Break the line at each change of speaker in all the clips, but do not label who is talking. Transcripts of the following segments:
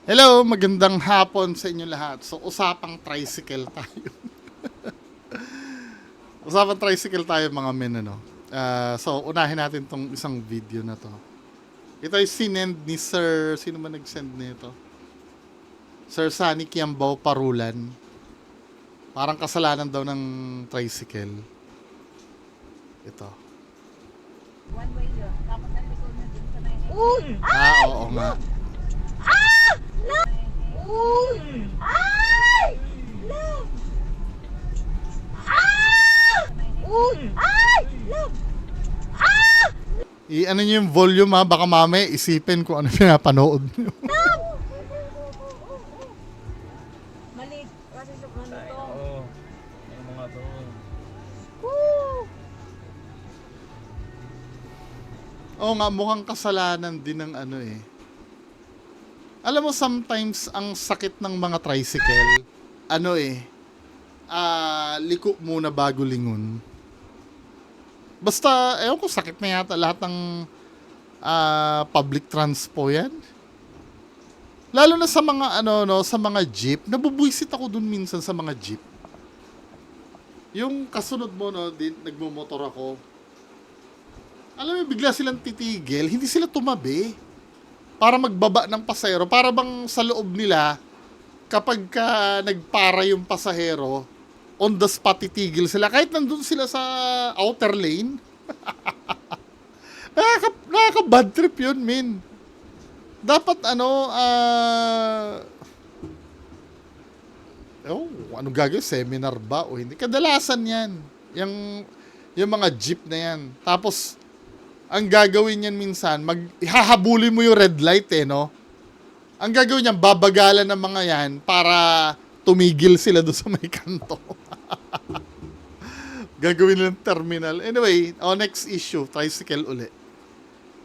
Hello, magandang hapon sa inyo lahat. So, usapang tricycle tayo. Usapang tricycle tayo mga men, ano. So, unahin natin tong isang video na to. Ito ay sinend ni Sir, sino man nag-send nito? Sir Sunny Kiambao Parulan. Parang kasalanan daw ng tricycle. Ito.
One way yun. Tapos ang likod na dun sa may
Uy!
Oo nga.
Uy! Ay! Love! Uy! Ay! Love!
I-ano nyo yung volume ha, baka mamaya isipin kung ano pinapanood nyo.
mali. Kasi sa ano to.
Oo. Yung mga to.
Woo!
Oo nga, mukhang kasalanan din ng ano eh. Alam mo, sometimes ang sakit ng mga tricycle, ano eh, liko muna bago lingon. Basta, ewan ko, sakit na yata lahat ng public transpo yan. Lalo na sa mga, ano, no, sa mga jeep. Nabubuisit ako dun minsan sa mga jeep. Yung kasunod mo, no, nagmumotor ako. Alam mo, bigla silang titigil, hindi sila tumabi para magbaba ng pasahero. Para bang sa loob nila, kapag ka nagpara yung pasahero, on the spot titigil sila. Kahit nandun sila sa outer lane. Nakaka-bad trip yun, min. Dapat anong gagawin? Seminar ba o hindi? Kadalasan yan. Yung mga jeep na yan. Tapos, ang gagawin niyan minsan, hahabulin mo yung red light no? Ang gagawin niyan, babagalan ng mga yan para tumigil sila doon sa may kanto. Gagawin nilang terminal. Anyway, next issue, tricycle uli.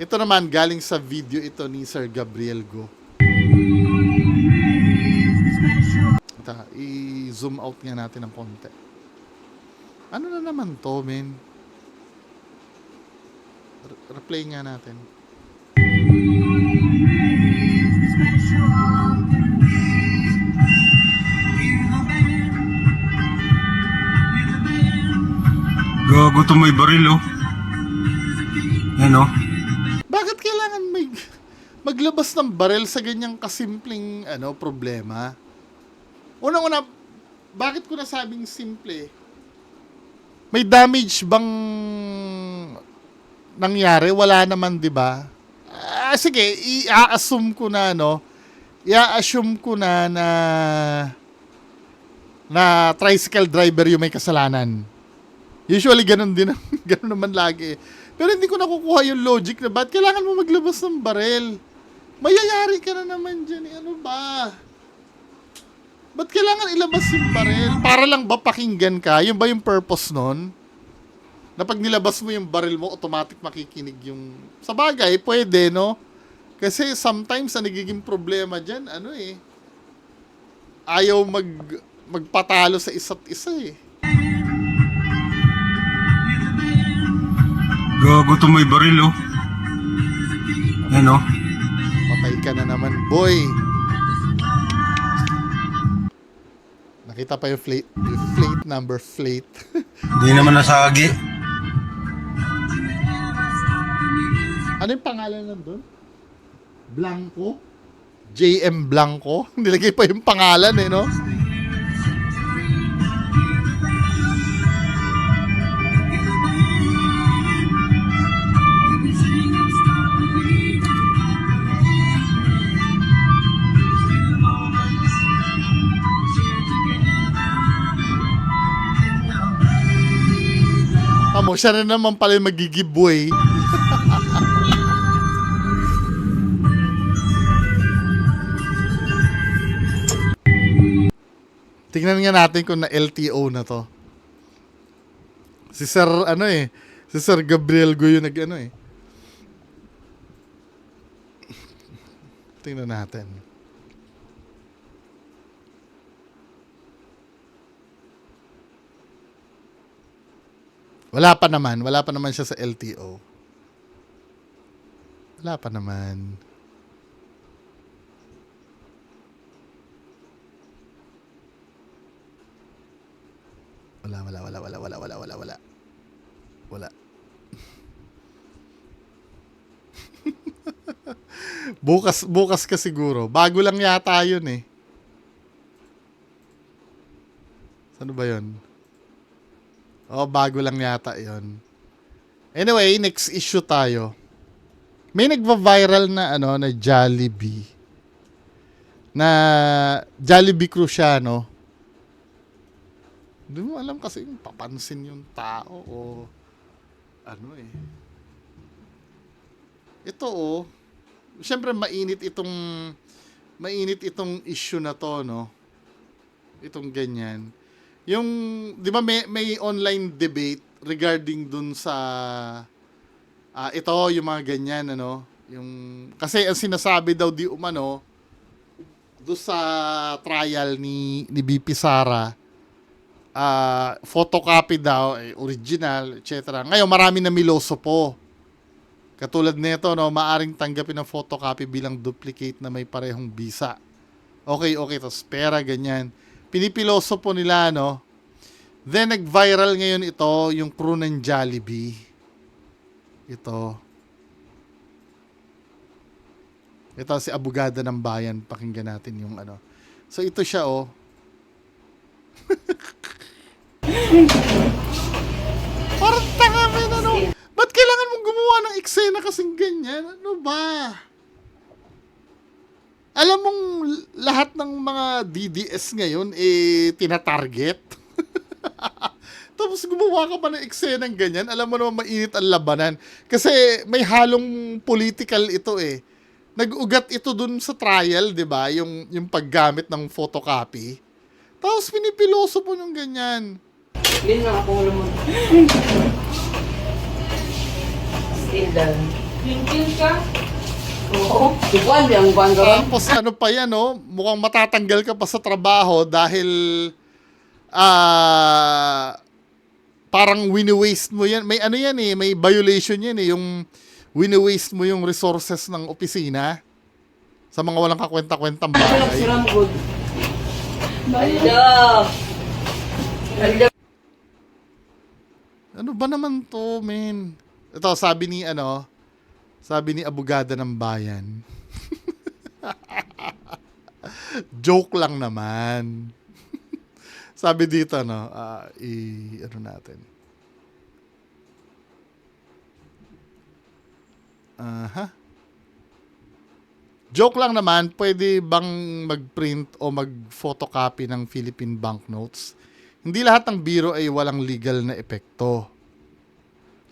Ito naman, galing sa video ito ni Sir Gabriel Go. Ito, i-zoom out nga natin ng konti. Ano na naman to, men? Replay nga natin.
Gago to may baril oh. Yan oh.
Bakit kailangan maglabas ng barel sa ganyang kasimpleng problema? Unang-una, bakit ko nasabing simple? May damage bang nangyari? Wala naman, 'di ba? Sige, i-assume ko na i-assume ko na tricycle driver yung may kasalanan. Usually ganun din ganun naman lagi. Pero hindi ko nakukuha yung logic na ba't kailangan mo maglabas ng barel? Mayayari ka na naman dyan eh. Ano ba? Ba't kailangan ilabas yung barel? Para lang ba pakinggan ka? Yun ba yung purpose nun? Na pag nilabas mo yung baril mo, automatic makikinig yung... Sa bagay, pwede, no? Kasi sometimes ang nagiging problema dyan, ayaw magpatalo sa isa't isa eh.
Gago to may baril oh. Yan oh.
Patay ka na naman, boy. Nakita pa yung plate number.
Hindi naman nasagi.
Ano yung pangalan nandun? Blanco? JM Blanco? Nilagay pa yung pangalan no? Tamo, siya na naman pala yung magigiveaway. Tingnan nga natin kung na LTO na to. Si Sir, si Sir Gabriel Go yung Tingnan natin. Wala pa naman siya sa LTO. Wala pa naman. Wala. Bukas ka siguro. Bago lang yata yun eh. Ano ba yun? Oh, bago lang yata yun. Anyway, next issue tayo. May nagva-viral na na Jollibee. Na Jollibee Cruciano. Hindi mo alam kasi yung papansin yung tao o ano eh. Ito syempre mainit itong issue na to, no? Itong ganyan. Yung 'di ba may online debate regarding dun sa ito yung mga ganyan yung kasi ang sinasabi daw di umano do sa trial ni BP Sara photocopy daw original etc. Ngayon marami na miloso po. Katulad nito maaring tanggapin ng photocopy bilang duplicate na may parehong bisa. Okay, tapos pera ganyan. Pinipiloso po nila Then nag-viral ngayon ito yung crew ng Jollibee. Ito si abogada ng bayan. Pakinggan natin yung So ito siya Parang tanga men Ba't kailangan mong gumawa ng eksena kasing ganyan? Ano ba? Alam mong lahat ng mga DDS ngayon tina-target. Tapos gumawa ka pa ng eksenang ganyan. Alam mo naman mainit ang labanan. Kasi may halong political ito eh. Nag-ugat ito dun sa trial, 'di ba? Yung paggamit ng photocopy. Tapos pinipiloso po yung ganyan.
Yun na ako naman. Still done. Yung ka? Oo. Ikuan, di ang kuan ka.
Tapos pa yan, mukhang matatanggal ka pa sa trabaho dahil parang wini-waste mo yan. May yan may violation yan yung wini-waste mo yung resources ng opisina sa mga walang kakwenta-kwentang bagay.
Siram good. Hello.
Ano ba naman to, men? Ito, sabi ni abogada ng bayan. Joke lang naman. Sabi dito, natin. Joke lang naman, pwede bang mag-print o mag-photocopy ng Philippine banknotes? Hindi lahat ng biro ay walang legal na epekto.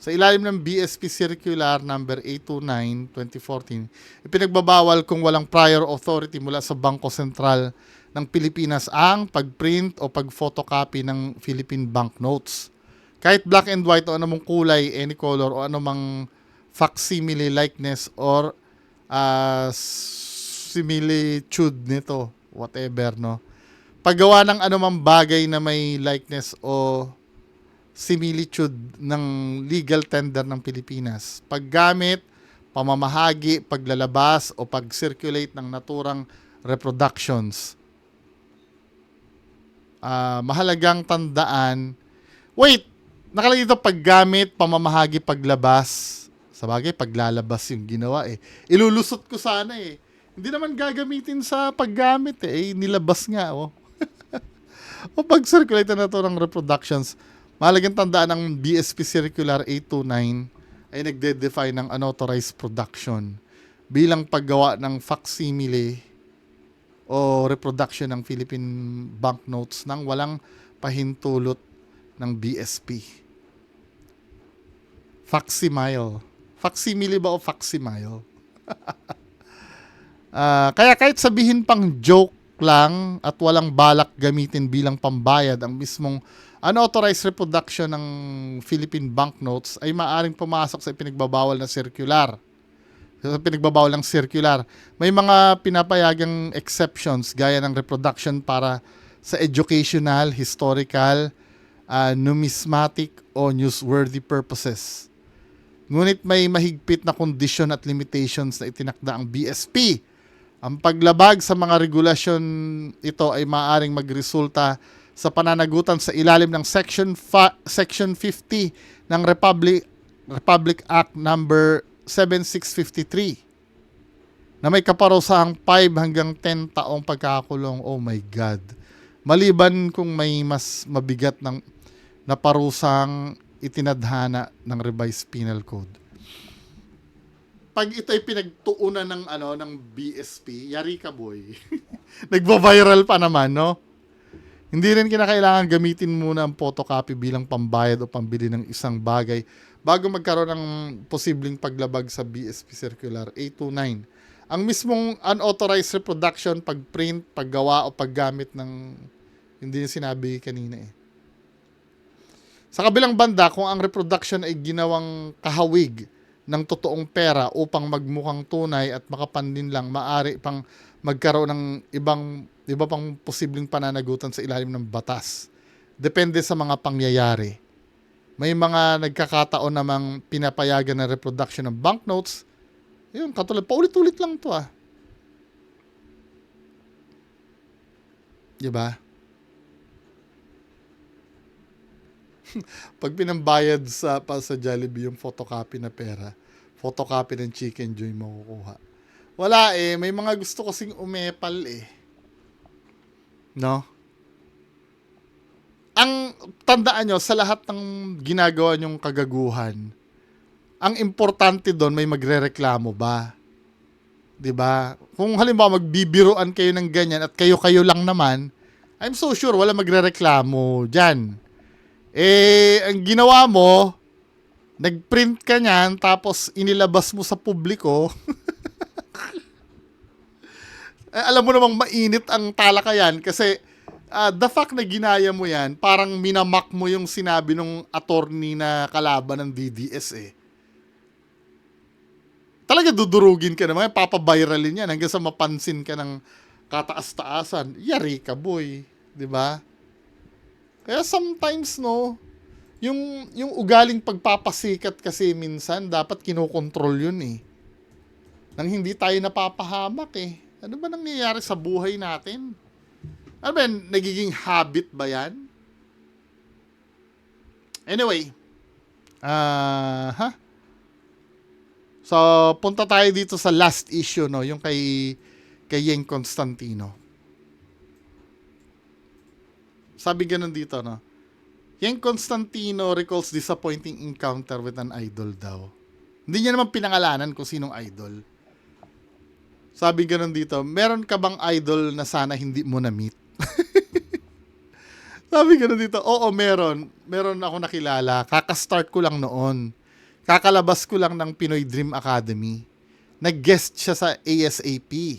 Sa ilalim ng BSP Circular number 829-2014, ipinagbabawal kung walang prior authority mula sa Bangko Sentral ng Pilipinas ang pag-print o pag-photocopy ng Philippine banknotes. Kahit black and white o anumang kulay, any color o anumang facsimile likeness or similitude nito, whatever, Paggawa ng anumang bagay na may likeness o similitude ng legal tender ng Pilipinas. Paggamit, pamamahagi, paglalabas o pag-circulate ng naturang reproductions. Mahalagang tandaan. Wait! Nakalagay dito paggamit, pamamahagi, paglabas. Sabagay, paglalabas yung ginawa eh. Ilulusot ko sana eh. Hindi naman gagamitin sa paggamit eh. Nilabas nga o pag-circulate na naturang reproductions. Mahalagang tandaan ng BSP Circular 829 ay nagde-define ng unauthorized production bilang paggawa ng facsimile o reproduction ng Philippine banknotes nang walang pahintulot ng BSP. Facsimile. Facsimile ba o facsimile? Kaya kahit sabihin pang joke lang at walang balak gamitin bilang pambayad ang mismong unauthorized reproduction ng Philippine banknotes ay maaaring pumasok sa pinagbabawal na circular. Sa pinagbabawal ng circular. May mga pinapayagang exceptions gaya ng reproduction para sa educational, historical, numismatic o newsworthy purposes. Ngunit may mahigpit na kondisyon at limitations na itinakda ang BSP. Ang paglabag sa mga regulasyon ito ay maaaring magresulta sa pananagutan sa ilalim ng Section 50 ng Republic Act number 7653 na may kaparusahang 5 hanggang 10 taong pagkakakulong. Oh my God. Maliban kung may mas mabigat ng naparusang itinadhana ng revised penal code. Pag ito ay pinagtuunan ng BSP, yari ka boy. Nagvo-viral pa naman, no? Hindi rin kinakailangan gamitin muna ang photocopy bilang pambayad o pambili ng isang bagay bago magkaroon ng posibleng paglabag sa BSP Circular 829. Ang mismong unauthorized reproduction, pagprint, paggawa o paggamit ng hindi yung sinabi kanina eh. Sa kabilang banda, kung ang reproduction ay ginawang kahawig ng totoong pera upang magmukhang tunay at makapanlin lang, maaari pang magkaroon ng iba pang posibleng pananagutan sa ilalim ng batas. Depende sa mga pangyayari. May mga nagkakataon namang pinapayagan na reproduction ng banknotes. Yun, katulad, paulit-ulit lang to ah. Diba? Pag pinambayad sa Jollibee yung photocopy na pera, photocopy ng Chicken Joy makukuha. Wala eh, may mga gusto kasing umepal eh. No? Ang tandaan nyo, sa lahat ng ginagawa nyong kagaguhan, ang importante doon may magrereklamo ba? 'Di ba? Kung halimbawa magbibiruan kayo ng ganyan at kayo-kayo lang naman, I'm so sure wala magrereklamo diyan. Eh, ang ginawa mo, nagprint ka niyan, tapos inilabas mo sa publiko. Alam mo namang mainit ang talakayan kasi the fact na ginaya mo yan, parang minamak mo yung sinabi ng attorney na kalaban ng DDS eh. Talaga dudurugin ka naman, papaviralin yan hanggang sa mapansin ka ng kataas-taasan. Yari ka boy, di ba? Kaya sometimes no, yung ugaling pagpapasikat kasi minsan dapat kinokontrol yun eh. Nang hindi tayo napapahamak eh. Ano ba nangyayari sa buhay natin? Ano ba yan? Nagiging habit ba yan? Anyway. So, punta tayo dito sa last issue, no? Yung kay Yeng Constantino. Sabi ganun dito, no? Yeng Constantino recalls disappointing encounter with an idol daw. Hindi niya naman pinangalanan kung sinong idol. Sabi ganun dito, meron ka bang idol na sana hindi mo na-meet? Sabi ganun dito, oo meron. Meron ako nakilala. Kaka-start ko lang noon. Kakalabas ko lang ng Pinoy Dream Academy. Nag-guest siya sa ASAP.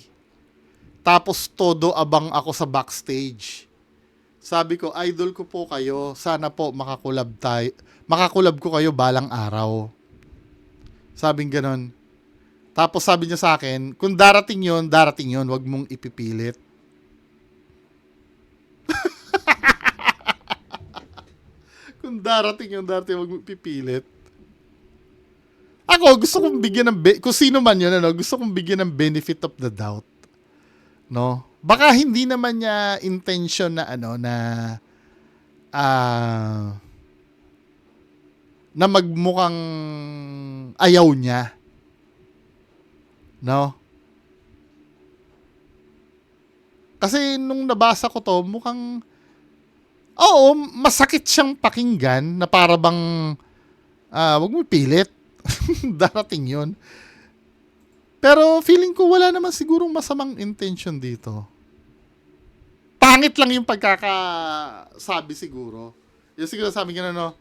Tapos todo abang ako sa backstage. Sabi ko, idol ko po kayo. Sana po makakulab ko kayo balang araw. Sabing ganun. Tapos sabi niya sa akin, kung darating yon, wag mong ipipilit. Kung darating yon, wag mong ipipilit. Ako, gusto kong bigyan ng, kung sino man yun, gusto kong bigyan ng benefit of the doubt. No? Baka hindi naman niya intention na, na magmukhang ayaw niya. No? Kasi nung nabasa ko to, mukhang masakit siyang pakinggan na para bang wag mo pilit. Darating yun. Pero feeling ko wala naman sigurong masamang intention dito. Pangit lang yung pagkakasabi siguro. Yung siguro sabi nga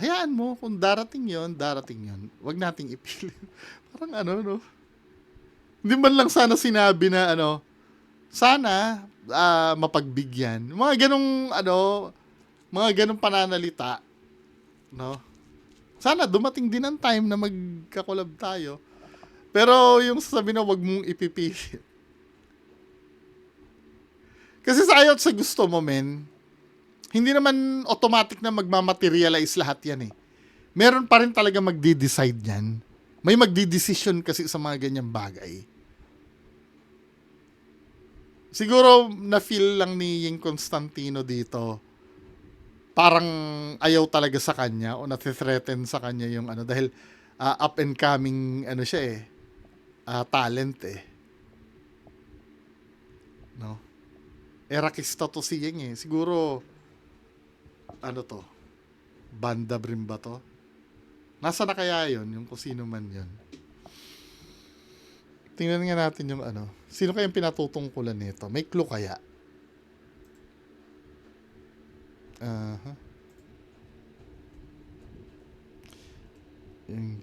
hayaan mo, kung darating yon. Wag nating ipilit. Parang hindi man lang sana sinabi na sana mapagbigyan. Mga ganong pananalita, no? Sana dumating din ang time na magkakulab tayo. Pero yung sasabi na wag mong ipipilit. Kasi sa ayaw at sa gusto mo, men, hindi naman automatic na magmamaterialize lahat yan eh. Meron pa rin talaga magdi-decide yan. May magdi-decision kasi sa mga ganyang bagay. Siguro na-feel lang ni Ying Constantino dito. Parang ayaw talaga sa kanya o nathreaten sa kanya yung ano dahil up and coming ano siya talent no. Erakista to si Ying siguro ano to, banda rin ba to? Nasa na kaya yun yung kung sino man yun? Tingnan nga natin yung ano, sino kayang pinatutungkulan nito? May clue kaya? Aha. Yung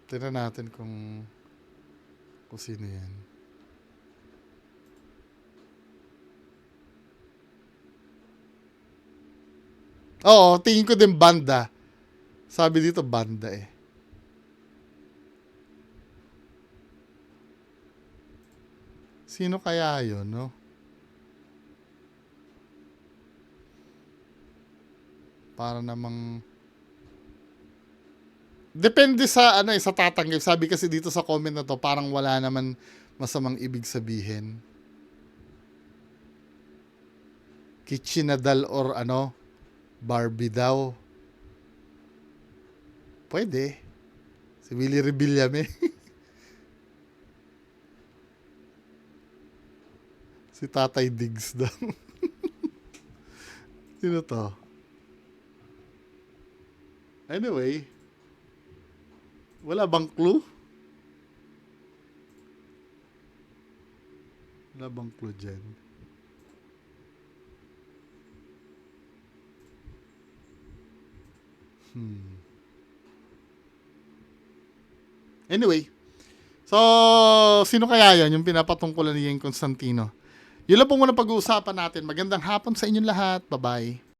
tingnan natin kung sino yan. Oo, tingin ko din banda. Sabi dito banda Sino kaya yun, no? Para namang depende sa ano sa tatanggap. Sabi kasi dito sa comment na to, parang wala naman masamang ibig sabihin. Kitchenadal or ano, Barbie daw. Pwede. Si Willie Rebillame. Si Tatay Diggs daw. Sino to? Anyway. Wala bang clue? Wala bang clue dyan? Anyway. So, sino kaya yan yung pinapatungkulan ni Yeng Constantino? Yun lang po muna pag-uusapan natin. Magandang hapon sa inyong lahat. Bye-bye.